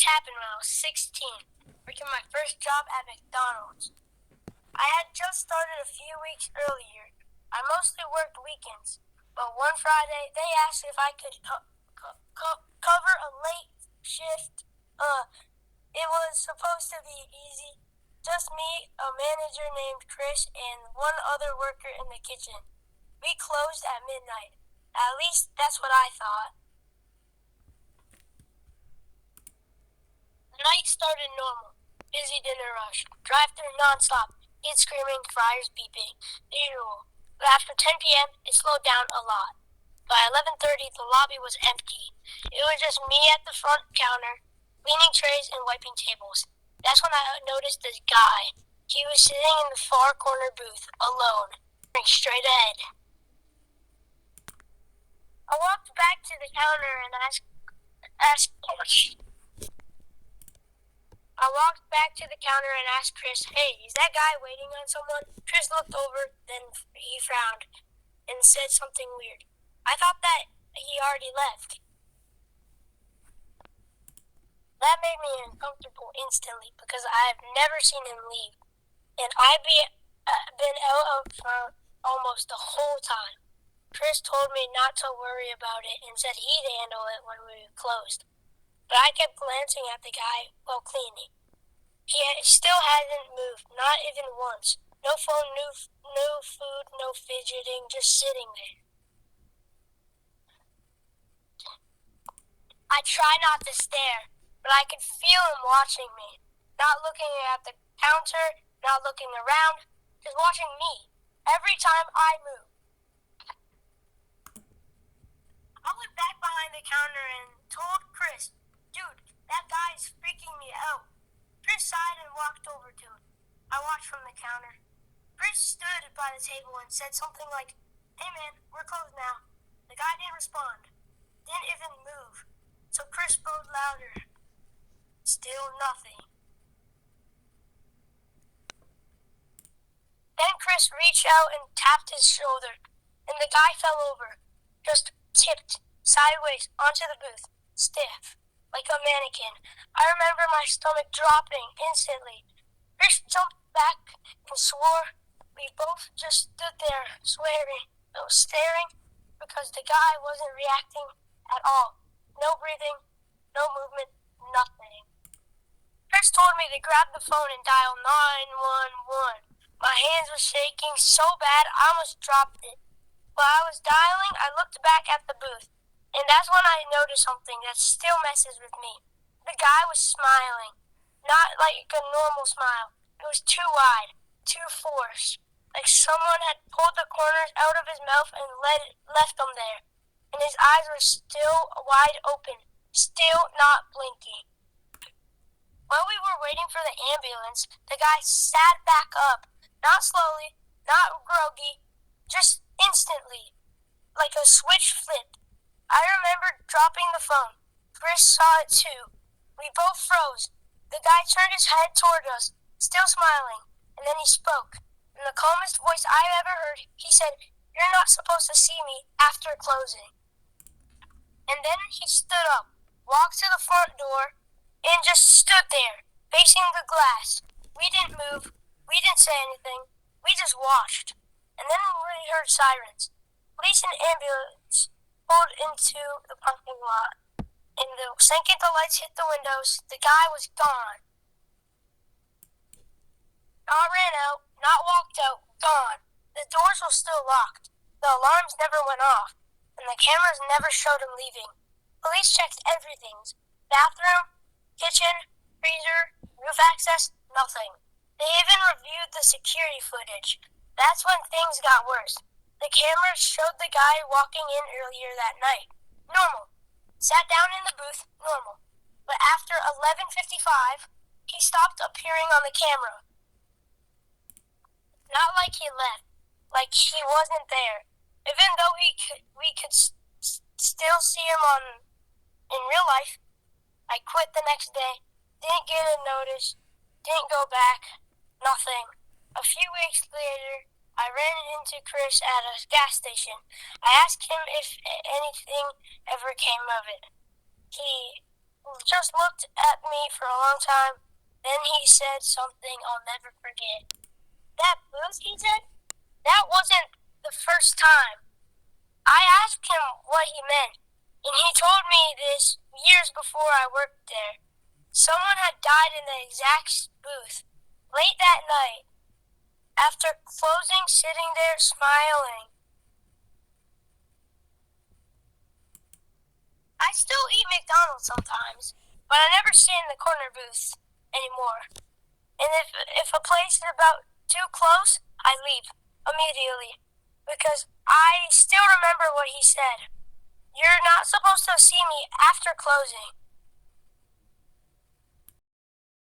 happened when I was 16, working my first job at McDonald's. I had just started a few weeks earlier. I mostly worked weekends, but one Friday they asked if I could cover a late shift. It was supposed to be easy. Just me, a manager named Chris, and one other worker in the kitchen. We closed at midnight. At least that's what I thought. The night started normal. Busy dinner rush. Drive-through nonstop. Kids screaming, fryers beeping. The usual. But after 10 p.m., it slowed down a lot. By 11:30, the lobby was empty. It was just me at the front counter, cleaning trays and wiping tables. That's when I noticed this guy. He was sitting in the far corner booth, alone, staring straight ahead. I walked back to the counter and asked Chris, "Hey, is that guy waiting on someone?" Chris looked over, then he frowned and said something weird. I thought that he already left. That made me uncomfortable instantly because I've never seen him leave, and I'd been out of front almost the whole time. Chris told me not to worry about it and said he'd handle it when we closed. But I kept glancing at the guy while cleaning. He still hadn't moved, not even once. No phone, no food, no fidgeting, just sitting there. I tried not to stare, but I could feel him watching me. Not looking at the counter, not looking around, just watching me every time I moved. I went back behind the counter and told Chris, "Dude, that guy's freaking me out." Chris sighed and walked over to him. I watched from the counter. Chris stood by the table and said something like, "Hey man, we're closed now." The guy didn't respond, didn't even move. So Chris spoke louder. Still nothing. Then Chris reached out and tapped his shoulder, and the guy fell over, just tipped sideways onto the booth, stiff, like a mannequin. I remember my stomach dropping instantly. Chris jumped back and swore. We both just stood there, staring, because the guy wasn't reacting at all. No breathing, no movement, nothing. Chris told me to grab the phone and dial 911. My hands were shaking so bad I almost dropped it. While I was dialing, I looked back at the booth, and that's when I noticed something that still messes with me. The guy was smiling, not like a normal smile. It was too wide, too forced, like someone had pulled the corners out of his mouth and left them there. And his eyes were still wide open, still not blinking. While we were waiting for the ambulance, the guy sat back up, not slowly, not groggy, just instantly, like a switch flipped. I remember dropping the phone. Chris saw it too. We both froze. The guy turned his head toward us, still smiling, and then he spoke. In the calmest voice I've ever heard, he said, "You're not supposed to see me after closing." And then he stood up, walked to the front door, and just stood there, facing the glass. We didn't move. We didn't say anything. We just watched. And then we heard sirens. Police and ambulance pulled into the parking lot. And the second the lights hit the windows, the guy was gone. Not ran out, not walked out, gone. The doors were still locked. The alarms never went off, and the cameras never showed him leaving. Police checked everything. Bathroom, kitchen, freezer, roof access, nothing. They even reviewed the security footage. That's when things got worse. The cameras showed the guy walking in earlier that night. Normal. Sat down in the booth, normal. But after 11:55, he stopped appearing on the camera. Not like he left, like he wasn't there. Even though we could still see him in real life. I quit the next day, didn't get a notice, didn't go back, nothing. A few weeks later, I ran into Chris at a gas station. I asked him if anything ever came of it. just looked at me for a long time. Then he said something I'll never forget. That booth, he said, that wasn't the first time. I asked him what he meant, and he told me this years before I worked there. Someone had died in the exact booth late that night. After closing, sitting there smiling. I still eat McDonald's sometimes, but I never sit in the corner booth anymore. And if a place is about too close, I leave immediately because I still remember what he said. You're not supposed to see me after closing.